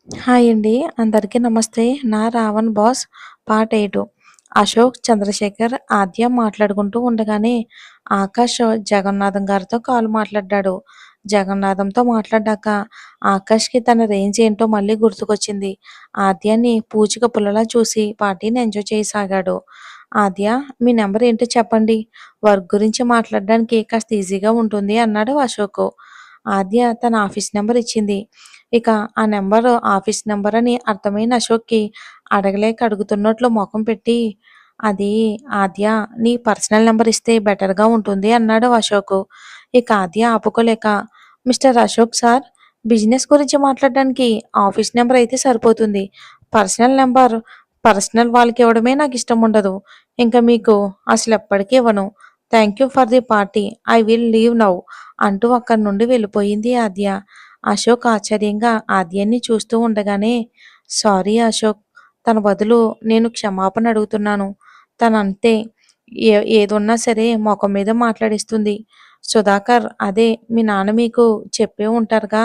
Hi అండి. అందరికీ నమస్తే. నా 'రావణ్ బాస్' పార్ట్ 8. అశోక్, చంద్రశేఖర్, ఆద్య మాట్లాడుకుంటూ ఉండగానే ఆకాష్ జగన్నాథం గారితో కాల్ మాట్లాడ్డాడు. జగన్నాథంతో మాట్లాడ్డాక ఆకాష్‌కి తన రేంజ్ ఏంటో మళ్ళీ గుర్తుకొచ్చింది. ఆద్యని పూచిక పుల్లలా చూసి పార్టీని ఎంజాయ్ చేయసాగాడు. "ఆద్య, మీ నంబర్ ఏంటో చెప్పండి. వర్క్ గురించి మాట్లాడడానికి కాస్త ఈజీగా ఉంటుంది" అన్నాడు అశోక్. ఆద్య తన ఆఫీస్ నంబర్ ఇచ్చింది. ఇక ఆ నంబరు ఆఫీస్ నంబర్ అని అర్థమైన అశోక్‌కి అడగలేక అడుగుతున్నట్లు మొఖం పెట్టి, "అది ఆద్య, నీ పర్సనల్ నంబర్ ఇస్తే బెటర్‌గా ఉంటుంది" అన్నాడు అశోకు. ఇక ఆద్య ఆపుకోలేక, "మిస్టర్ అశోక్ సార్, బిజినెస్ గురించి మాట్లాడడానికి ఆఫీస్ నంబర్ అయితే సరిపోతుంది. పర్సనల్ నంబర్ పర్సనల్ వాళ్ళకి ఇవ్వడమే నాకిష్టం ఉండదు. ఇంక మీకు అసలెప్పటికీ ఇవ్వను. Thank you for the party. I will leave now" అంటూ అక్కడి నుండి వెళ్ళిపోయింది ఆద్య. అశోక్ ఆశ్చర్యంగా ఆద్యన్ని చూస్తూ ఉండగానే, "సారీ అశోక్, తన బదులు నేను క్షమాపణ అడుగుతున్నాను. తనంతే. ఏదున్నా సరే మొఖం మీద మాట్లాడేస్తుంది. సుధాకర్, అదే మీ నాన్న మీకు చెప్పే ఉంటారుగా"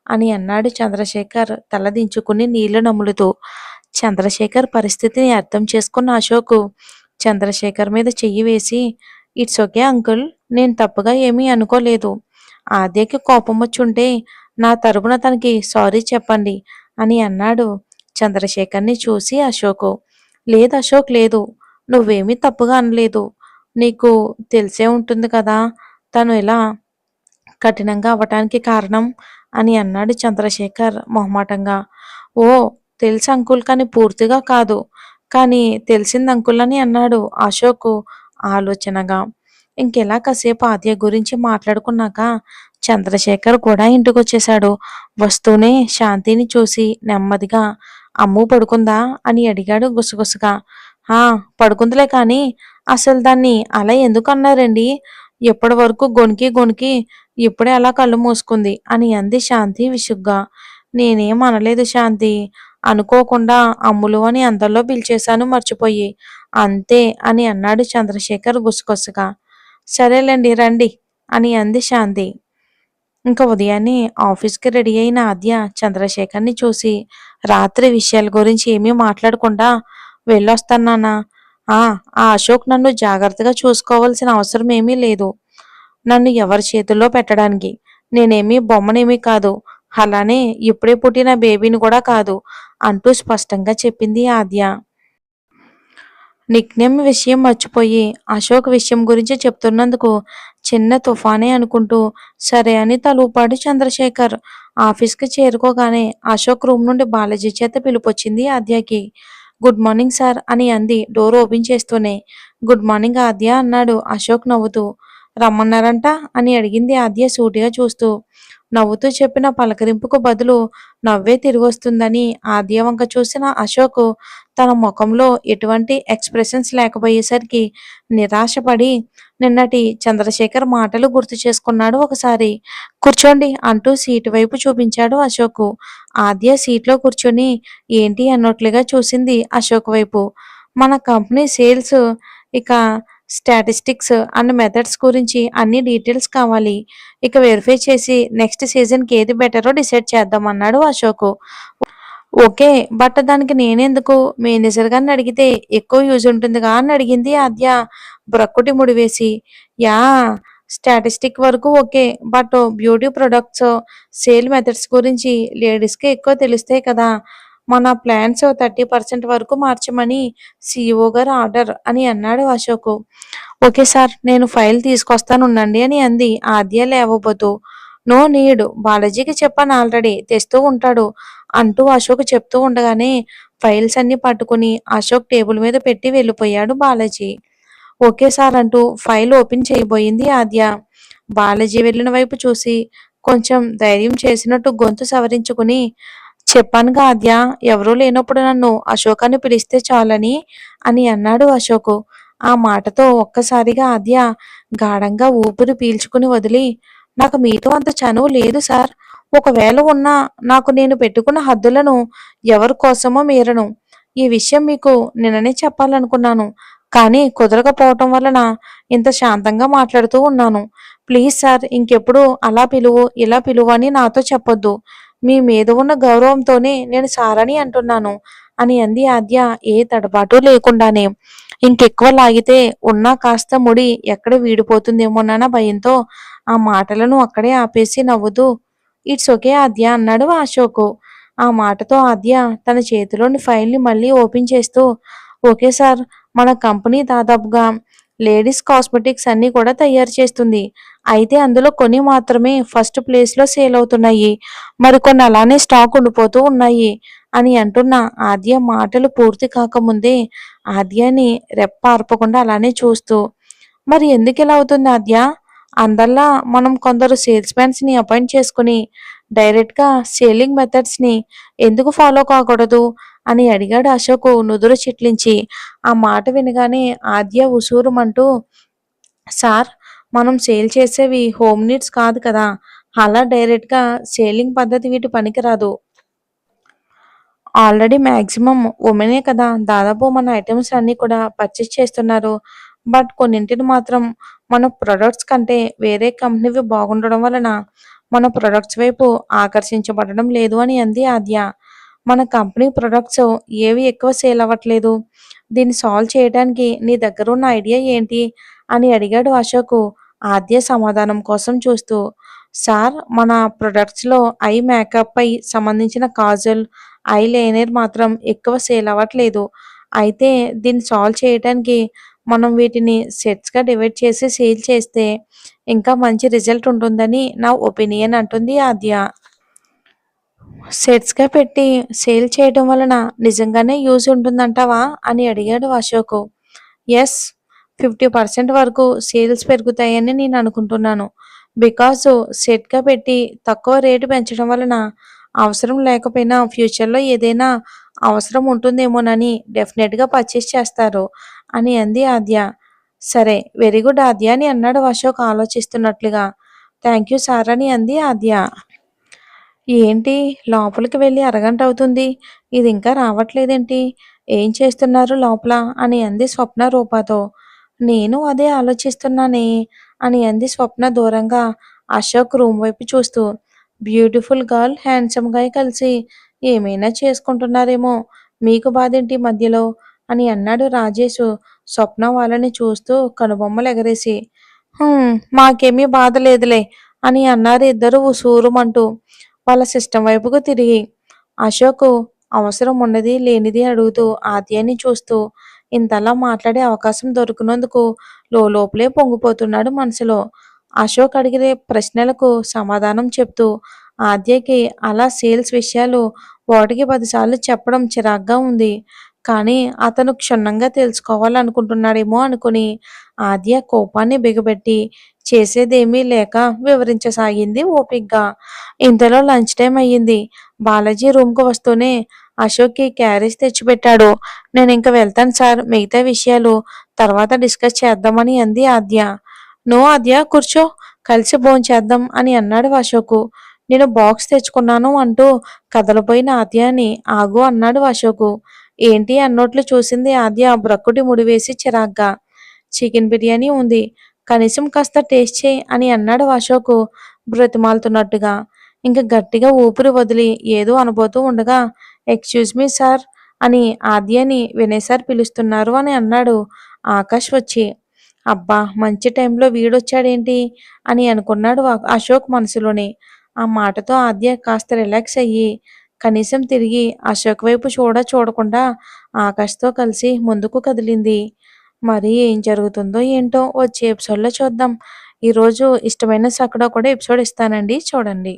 అని అన్నాడు చంద్రశేఖర్ తల దించుకుని నీళ్లు నములుతూ. చంద్రశేఖర్ పరిస్థితిని అర్థం చేసుకున్న అశోక్ చంద్రశేఖర్ మీద చెయ్యి వేసి, "ఇట్స్ ఓకే అంకుల్. నేను తప్పుగా ఏమీ అనుకోలేదు. ఆద్యకి కోపమొచ్చుంటే నా తరపున తనకి సారీ చెప్పండి" అని అన్నాడు చంద్రశేఖర్‌ని చూసి అశోకు. "లేదు అశోక్, లేదు. నువ్వేమీ తప్పుగా అనలేదు. నీకు తెలిసే ఉంటుంది కదా తను ఇలా కఠినంగా అవ్వటానికి కారణం" అని అన్నాడు చంద్రశేఖర్ మొహమాటంగా. "ఓ, తెలుసు అంకుల్, కానీ పూర్తిగా కాదు. కానీ తెలిసింది అంకుల్" అని అన్నాడు అశోకు ఆలోచనగా. ఇంకెలా కాసేపు ఆద్య గురించి మాట్లాడుకున్నాక చంద్రశేఖర్ కూడా ఇంటికొచ్చేశాడు. వస్తూనే శాంతిని చూసి నెమ్మదిగా, "అమ్ము పడుకుందా" అని అడిగాడు గుసగుసగా. "ఆ, పడుకుందిలే, కానీ అసలు దాన్ని అలా ఎందుకు అన్నారండి? ఎప్పటి వరకు గొణికి గొణికి ఇప్పుడే అలా కళ్ళు మూసుకుంది" అని అంది శాంతి విసుగ్గా. "నేనేం అనలేదు శాంతి. అనుకోకుండా అమ్ములు అని అందరిలో పిలిచేశాను మర్చిపోయి. అంతే" అని అన్నాడు చంద్రశేఖర్ గుసగుసగా. "సరేలేండి, రండి" అని అంది శాంతి. ఇంక ఉదయాన్నే ఆఫీస్‌కి రెడీ అయిన ఆద్య చంద్రశేఖర్‌ని చూసి, "రాత్రి విషయాల గురించి ఏమీ మాట్లాడకుండా వెళ్ళొస్తాను నాన్న. ఆ ఆ అశోక్ నన్ను జాగ్రత్తగా చూసుకోవాల్సిన అవసరం ఏమీ లేదు. నన్ను ఎవరి చేతుల్లో పెట్టడానికి. నేనేమీ బొమ్మనేమీ కాదు. అలానే ఇప్పుడే పుట్టిన బేబీని కూడా కాదు" అంటూ స్పష్టంగా చెప్పింది ఆద్య. నిక్‌నేమ్ విషయం మర్చిపోయి అశోక్ విషయం గురించి చెప్తున్నందుకు చిన్న తుఫానే అనుకుంటూ సరే అని తలూపాడు చంద్రశేఖర్. ఆఫీస్‌కి చేరుకోగానే అశోక్ రూమ్ నుండి బాలాజీ చేత పిలుపొచ్చింది ఆద్యకి. "గుడ్ మార్నింగ్ సార్" అని అంది డోర్ ఓపెన్ చేస్తూనే. "గుడ్ మార్నింగ్ ఆద్య" అన్నాడు అశోక్ నవ్వుతూ. "రమ్మన్నారంట" అని అడిగింది ఆద్య సూటిగా చూస్తూ. నవ్వుతూ చెప్పిన పలకరింపుకు బదులు నవ్వే తిరిగొస్తుందని ఆద్య వంక చూసిన అశోక్ తన ముఖంలో ఎటువంటి ఎక్స్‌ప్రెషన్స్ లేకపోయేసరికి నిరాశపడి నిన్నటి చంద్రశేఖర్ మాటలు గుర్తు చేసుకున్నాడు ఒకసారి. "కూర్చోండి" అంటూ సీటు వైపు చూపించాడు అశోక్. ఆద్య సీట్లో కూర్చొని ఏంటి అన్నట్లుగా చూసింది అశోక్ వైపు. "మన కంపెనీ సేల్స్, ఇక స్టాటిస్టిక్స్ అండ్ మెథడ్స్ గురించి అన్ని డీటెయిల్స్ కావాలి. ఇక వెరిఫై చేసి నెక్స్ట్ సీజన్‌కి ఏది బెటరో డిసైడ్ చేద్దాం" అన్నాడు అశోక్. "ఓకే. బట్ దానికి నేనెందుకు? మేనేజర్ గారిని అడిగితే ఎక్కువ యూజ్ ఉంటుందిగా" అని అడిగింది ఆద్య బ్రక్కుటి ముడివేసి. "యాహ్! స్టాటిస్టిక్ వరకు okay. But beauty products, sale methods గురించి లేడీస్‌కే ఎక్కువ తెలుస్తాయి కదా! మన ప్లాన్స్ 30% వరకు మార్చమని సీఈఓ గారి ఆర్డర్" అని అన్నాడు అశోక్. "ఓకే సార్, నేను ఫైల్ తీసుకొస్తానుండండి" అని అంది ఆద్య లేవబోతూ. "No need. బాలాజీకి చెప్పాను ఆల్రెడీ. తెస్తూ ఉంటాడు" అంటూ అశోక్ చెప్తూ ఉండగానే ఫైల్స్ అన్నీ పట్టుకుని అశోక్ టేబుల్ మీద పెట్టి వెళ్ళిపోయాడు బాలాజీ. "ఓకే సార్" అంటూ ఫైల్ ఓపెన్ చేయబోయింది ఆద్య. బాలాజీ వెళ్ళిన వైపు చూసి కొంచెం ధైర్యం చేసినట్టు గొంతు సవరించుకుని, "చెప్పానుగా ఆద్య, ఎవరూ లేనప్పుడు నన్ను అశోక్ అని పిలిస్తే చాలని" అని అన్నాడు అశోక్. ఆ మాటతో ఒక్కసారిగా ఆద్య గాఢంగా ఊపిరి పీల్చుకుని వదిలి, "నాకు మీతో అంత చనువు లేదు సార్. ఒకవేళ ఉన్నా నాకు నేను పెట్టుకున్న హద్దులను ఎవరి కోసమో మీరను. ఈ విషయం మీకు నిన్ననే చెప్పాలనుకున్నాను. కానీ కుదరకపోవటం వలన ఇంత శాంతంగా మాట్లాడుతూ ఉన్నాను. ప్లీజ్ సార్, ఇంకెప్పుడు అలా పిలువు, ఇలా పిలువు అని నాతో చెప్పొద్దు. మీ మీద ఉన్న గౌరవంతోనే నేను సారని అంటున్నాను అని అంది ఆద్య ఏ తడబాటు లేకుండానే. ఇంకెక్కువ లాగితే ఉన్న కాస్త ముడి ఎక్కడ వీడిపోతుందేమోనన్న భయంతో ఆ మాటలను అక్కడే ఆపేసి నవ్వుతూ ఇట్స్ ఓకే ఆద్య అన్నాడు అశోకు. ఆ మాటతో ఆద్య తన చేతిలోని ఫైల్‌ని మళ్ళీ ఓపెన్ చేస్తూ ఓకే సార్. మన కంపెనీ దాదాపుగా లేడీస్ కాస్మెటిక్స్ అన్నీ కూడా తయారు చేస్తుంది. అయితే అందులో కొన్ని మాత్రమే ఫస్ట్ ప్లేస్‌లో సేల్ అవుతున్నాయి. మరికొన్ని అలానే స్టాక్ ఉండిపోతూ ఉన్నాయి అని అంటున్న ఆద్య మాటలు పూర్తి కాకముందే ఆద్యని రెప్ప ఆర్పకుండా అలానే చూస్తూ మరి ఎందుకిలా అవుతుంది ఆద్య? అందరిలా మనం కొందరు సేల్స్‌మాన్స్‌ని అపాయింట్ చేసుకొని డైరెక్ట్‌గా సేలింగ్ మెథడ్స్‌ని ఎందుకు ఫాలో కాకూడదు? అని అడిగాడు అశోకు నుదురు చిట్లించి. ఆ మాట వినగానే ఆద్య ఉసూరుమంటూ సార్ మనం సేల్ చేసేవి హోమ్ నీడ్స్ కాదు కదా! అలా డైరెక్ట్‌గా సేలింగ్ పద్ధతి వీటి పనికిరాదు. ఆల్రెడీ మాక్సిమం వుమెనే కదా! దాదాపు మన ఐటెమ్స్ అన్నీ కూడా పర్చేస్ చేస్తున్నారు. బట్ కొన్నింటిని మాత్రం మన ప్రొడక్ట్స్ కంటే వేరే కంపెనీవి బాగుండడం వలన మన ప్రొడక్ట్స్ వైపు ఆకర్షించబడడం లేదు అని అంది ఆద్య. మన కంపెనీ ప్రొడక్ట్స్ ఏవి ఎక్కువ సేల్ అవ్వట్లేదు. దీన్ని సాల్వ్ చేయడానికి నీ దగ్గరున్న ఐడియా ఏంటి? అని అడిగాడు అశోకు ఆద్య సమాధానం కోసం చూస్తూ. సార్ మన ప్రొడక్ట్స్‌లో ఐ మేకప్‌పై సంబంధించిన కాజల్, ఐ లైనర్ మాత్రం ఎక్కువ సేల్ అవ్వట్లేదు. అయితే దీన్ని సాల్వ్ చేయటానికి మనం వీటిని సెట్స్‌గా డివైడ్ చేసి సేల్ చేస్తే ఇంకా మంచి రిజల్ట్ ఉంటుందని నా ఒపీనియన్ అంటుంది ఆద్య. సెట్స్‌గా పెట్టి సేల్ చేయడం వలన నిజంగానే యూజ్ ఉంటుందంటావా? అని అడిగాడు అశోకు. యెస్. 50% వరకు సేల్స్ పెరుగుతాయని నేను అనుకుంటున్నాను. బికాజ్ సెట్‌గా పెట్టి తక్కువ రేటు పెంచడం వలన అవసరం లేకపోయినా ఫ్యూచర్‌లో ఏదైనా అవసరం ఉంటుందేమోనని డెఫినెట్‌గా పర్చేస్ చేస్తారు అని అంది ఆద్య. సరే వెరీ గుడ్ ఆద్య అని అన్నాడు అశోక్ ఆలోచిస్తున్నట్లుగా. థ్యాంక్ యూ సార్ అని అంది ఆద్య. ఏంటి లోపలికి వెళ్ళి అరగంట అవుతుంది. ఇది ఇంకా రావట్లేదేంటి? ఏం చేస్తున్నారు లోపల? అని అంది స్వప్న రూపతో. నేను అదే ఆలోచిస్తున్నానే అని అంది స్వప్న దూరంగా అశోక్ రూమ్ వైపు చూస్తూ. బ్యూటిఫుల్ గర్ల్, హ్యాండ్సమ్ గాయ్ కలిసి ఏమైనా చేసుకుంటున్నారేమో. మీకు బాధేంటి మధ్యలో? అని అన్నాడు రాజేషు స్వప్న వాళ్ళని చూస్తూ కనుబొమ్మలు ఎగరేసి. మాకేమీ బాధ లేదులే అని అన్నారు ఇద్దరు ఉసూరుమంటూ వాళ్ళ సిస్టమ్ వైపుకు తిరిగి. అశోకు అవసరం ఉన్నది లేనిది అడుగుతూ ఆద్యాన్ని చూస్తూ ఇంతలా మాట్లాడే అవకాశం దొరికినందుకు లోపలే పొంగిపోతున్నాడు మనసులో. అశోక్ అడిగే ప్రశ్నలకు సమాధానం చెప్తూ ఆద్యకి అలా సేల్స్ విషయాలు ఒకటికి 10 సార్లు చెప్పడం చిరాగ్గా ఉంది. కానీ అతను క్షుణ్ణంగా తెలుసుకోవాలనుకుంటున్నాడేమో అనుకుని ఆద్య కోపాన్ని బిగబెట్టి చేసేదేమీ లేక వివరించసాగింది ఓపిగ్గా. ఇంతలో లంచ్ టైం అయ్యింది. బాలాజీ రూమ్‌కు వస్తూనే అశోక్‌కి క్యారేజ్ తెచ్చిపెట్టాడు. నేనింక వెళ్తాను సార్. మిగతా విషయాలు తర్వాత డిస్కస్ చేద్దామని అంది ఆద్య. నో ఆద్య కూర్చో. కలిసి భోంచేద్దాం అని అన్నాడు అశోకు. నేను బాక్స్ తెచ్చుకున్నాను అంటూ కదలబోయిన ఆద్యని ఆగు అన్నాడు అశోకు. ఏంటి అన్నట్లు చూసింది ఆద్య బ్రక్కుటి ముడివేసి చిరాగ్గా. చికెన్ బిర్యానీ ఉంది. కనీసం కాస్త టేస్ట్ చేయి అని అన్నాడు అశోకు బ్రతిమాలుతున్నట్టుగా. ఇంక గట్టిగా ఊపిరి వదిలి ఏదో అనబోతూ ఉండగా ఎక్స్‌క్యూజ్ మీ సార్ అని ఆద్యని వినయ్ సార్ పిలుస్తున్నారు అని అన్నాడు ఆకాష్ వచ్చి. అబ్బా! మంచి టైంలో వీడొచ్చాడేంటి అని అనుకున్నాడు అశోక్ మనసులోనే. ఆ మాటతో ఆద్య కాస్త రిలాక్స్ అయ్యి కనీసం తిరిగి అశోక్ వైపు చూడకుండా ఆకాష్‌తో కలిసి ముందుకు కదిలింది. మరి ఏం జరుగుతుందో ఏంటో వచ్చే ఎపిసోడ్‌లో చూద్దాం. ఈరోజు ఇష్టమైన సకుడా కూడా ఎపిసోడ్ ఇస్తానండి చూడండి.